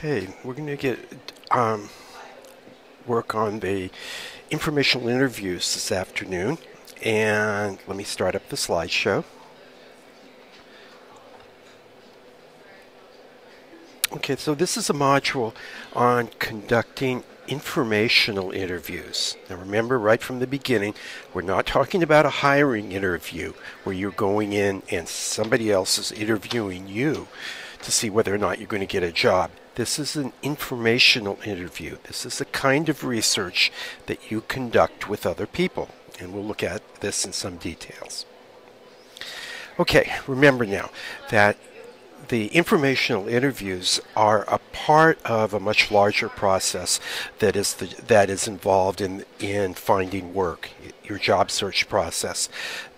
Okay, we're going to get work on the informational interviews this afternoon, and let me start up the slideshow. Okay, so this is a module on conducting informational interviews. Now remember, right from the beginning, we're not talking about a hiring interview where you're going in and somebody else is interviewing you to see whether or not you're going to get a job. This is an informational interview. This is the kind of research that you conduct with other people, and we'll look at this in some details. Okay, remember now that the informational interviews are a part of a much larger process that is involved in finding work, your job search process.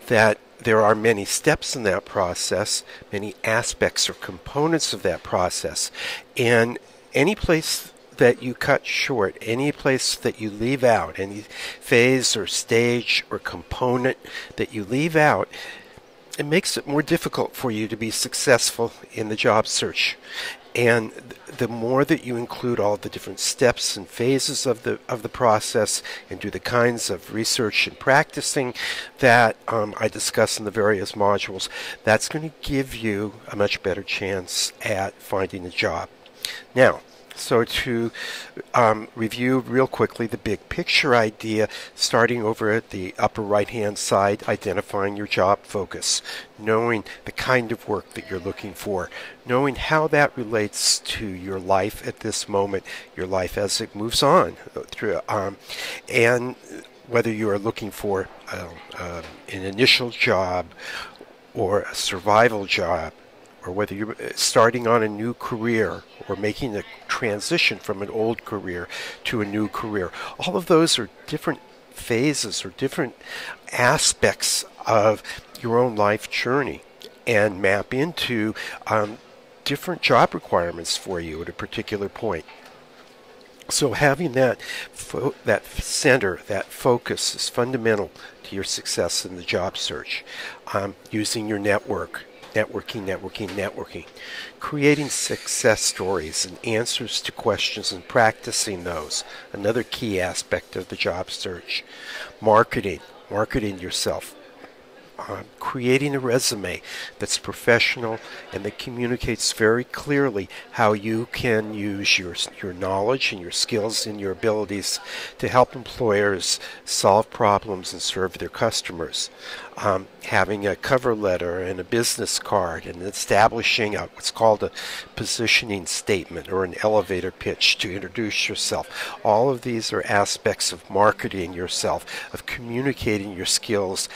That there are many steps in that process, many aspects or components of that process, and any place that you cut short, any place that you leave out, any phase or stage or component that you leave out, it makes it more difficult for you to be successful in the job search. And the more that you include all the different steps and phases of the process and do the kinds of research and practicing that I discuss in the various modules, that's going to give you a much better chance at finding a job. Now, so to review real quickly the big picture idea, starting over at the upper right hand side, identifying your job focus, knowing the kind of work that you're looking for, knowing how that relates to your life at this moment, your life as it moves on through, and whether you are looking for an initial job or a survival job, or whether you're starting on a new career or making a transition from an old career to a new career. All of those are different phases or different aspects of your own life journey and map into different job requirements for you at a particular point. So having that center, that focus is fundamental to your success in the job search. Using your networking, creating success stories and answers to questions and practicing those, another key aspect of the job search. Marketing yourself. Creating a resume that's professional and that communicates very clearly how you can use your knowledge and your skills and your abilities to help employers solve problems and serve their customers. Having a cover letter and a business card and establishing what's called a positioning statement or an elevator pitch to introduce yourself. All of these are aspects of marketing yourself, of communicating your skills,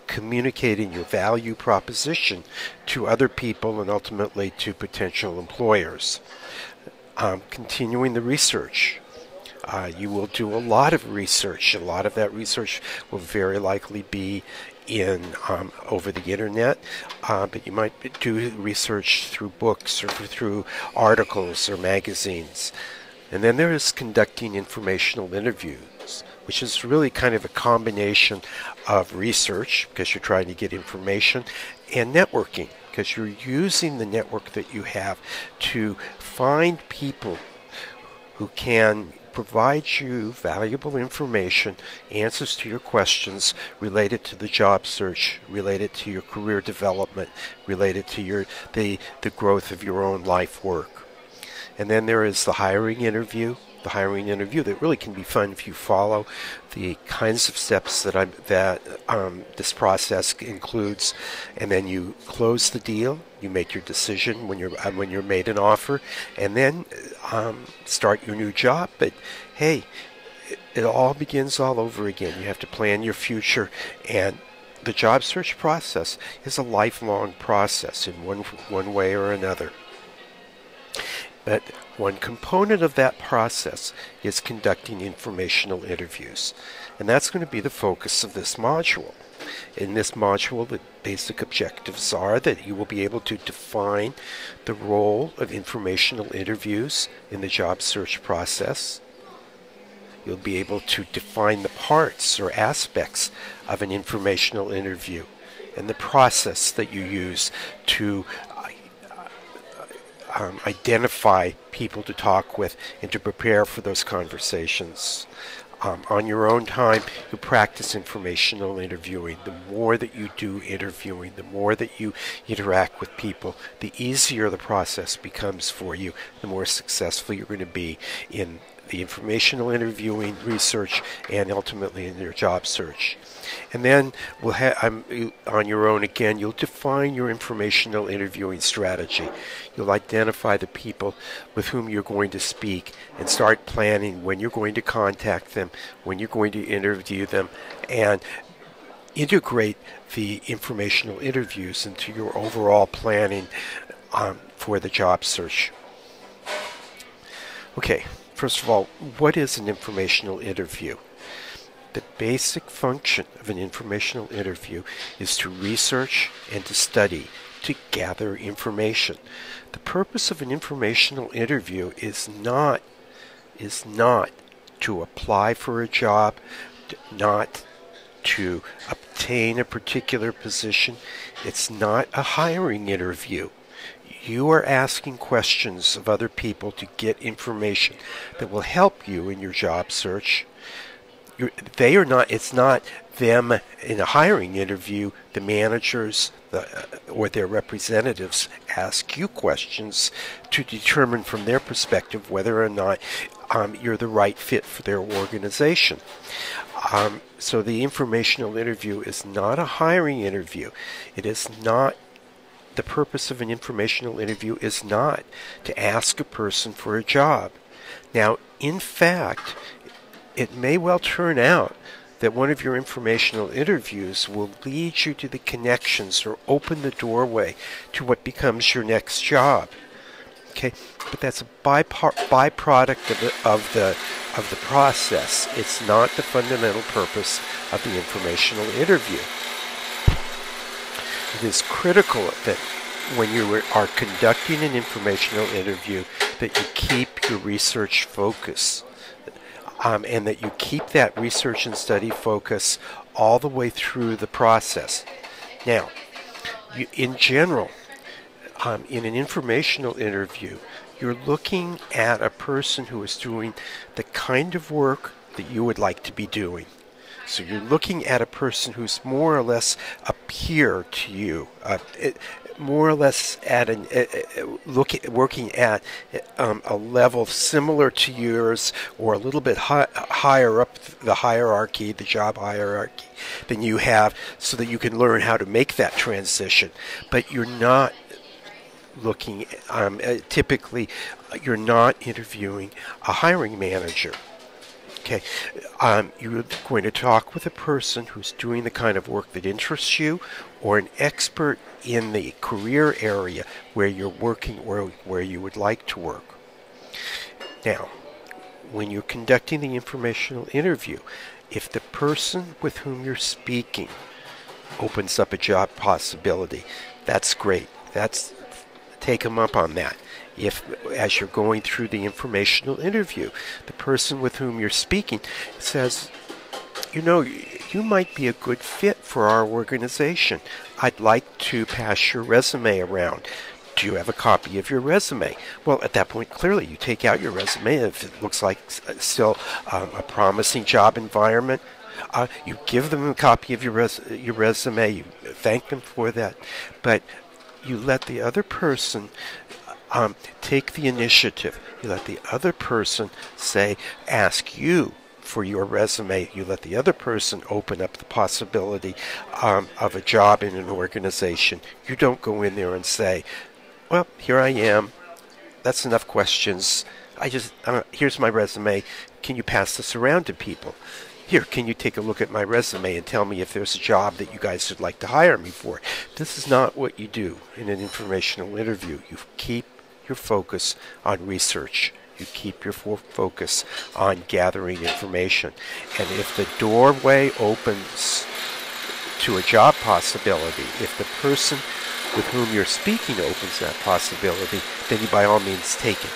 communicating your value proposition to other people and ultimately to potential employers. Continuing the research. You will do a lot of research. A lot of that research will very likely be over the internet, but you might do research through books or through articles or magazines. And then there is conducting informational interviews, which is really kind of a combination of research, because you're trying to get information, and networking, because you're using the network that you have to find people who can provide you valuable information, answers to your questions related to the job search, related to your career development, related to the growth of your own life work. And then there is the hiring interview. The hiring interview that really can be fun if you follow the kinds of steps that this process includes, and then you close the deal. You make your decision when you're made an offer, and then start your new job. But hey, it all begins all over again. You have to plan your future, and the job search process is a lifelong process in one way or another. But one component of that process is conducting informational interviews. And that's going to be the focus of this module. In this module, the basic objectives are that you will be able to define the role of informational interviews in the job search process. You'll be able to define the parts or aspects of an informational interview and the process that you use to identify people to talk with and to prepare for those conversations. On your own time, you practice informational interviewing. The more that you do interviewing, the more that you interact with people, the easier the process becomes for you, the more successful you're going to be in the informational interviewing, research, and ultimately in your job search. And then on your own again, you'll define your informational interviewing strategy. You'll identify the people with whom you're going to speak and start planning when you're going to contact them, when you're going to interview them, and integrate the informational interviews into your overall planning for the job search. Okay, first of all, what is an informational interview? The basic function of an informational interview is to research and to study, to gather information. The purpose of an informational interview is not to apply for a job, not to obtain a particular position. It's not a hiring interview. You are asking questions of other people to get information that will help you in your job search. It's not them in a hiring interview, the managers or their representatives ask you questions to determine from their perspective whether or not you're the right fit for their organization. So the informational interview is not a hiring interview. It is not. The purpose of an informational interview is not to ask a person for a job. Now, in fact, it may well turn out that one of your informational interviews will lead you to the connections or open the doorway to what becomes your next job. Okay, but that's a byproduct of the process. It's not the fundamental purpose of the informational interview. It is critical that when you are conducting an informational interview that you keep your research focus. And that you keep that research and study focus all the way through the process. Now, in general, in an informational interview, you're looking at a person who is doing the kind of work that you would like to be doing. So you're looking at a person who's more or less a peer to you, more or less at working at a level similar to yours, or a little bit higher up the hierarchy, the job hierarchy, than you have, so that you can learn how to make that transition. But you're not looking. Typically, you're not interviewing a hiring manager. Okay, you're going to talk with a person who's doing the kind of work that interests you, or an expert in the career area where you're working or where you would like to work. Now, when you're conducting the informational interview, if the person with whom you're speaking opens up a job possibility, that's great. Take them up on that. If, as you're going through the informational interview, the person with whom you're speaking says, you might be a good fit for our organization. I'd like to pass your resume around. Do you have a copy of your resume? Well, at that point, clearly, you take out your resume. If it looks like still a promising job environment, you give them a copy of your resume. You thank them for that. But you let the other person take the initiative. You let the other person ask you for your resume. You let the other person open up the possibility of a job in an organization. You don't go in there and say, well, here I am. That's enough questions. Here's my resume. Can you pass this around to people? Here, can you take a look at my resume and tell me if there's a job that you guys would like to hire me for? This is not what you do in an informational interview. You keep your focus on research. You keep your focus on gathering information. And if the doorway opens to a job possibility, if the person with whom you're speaking opens that possibility, then you by all means take it.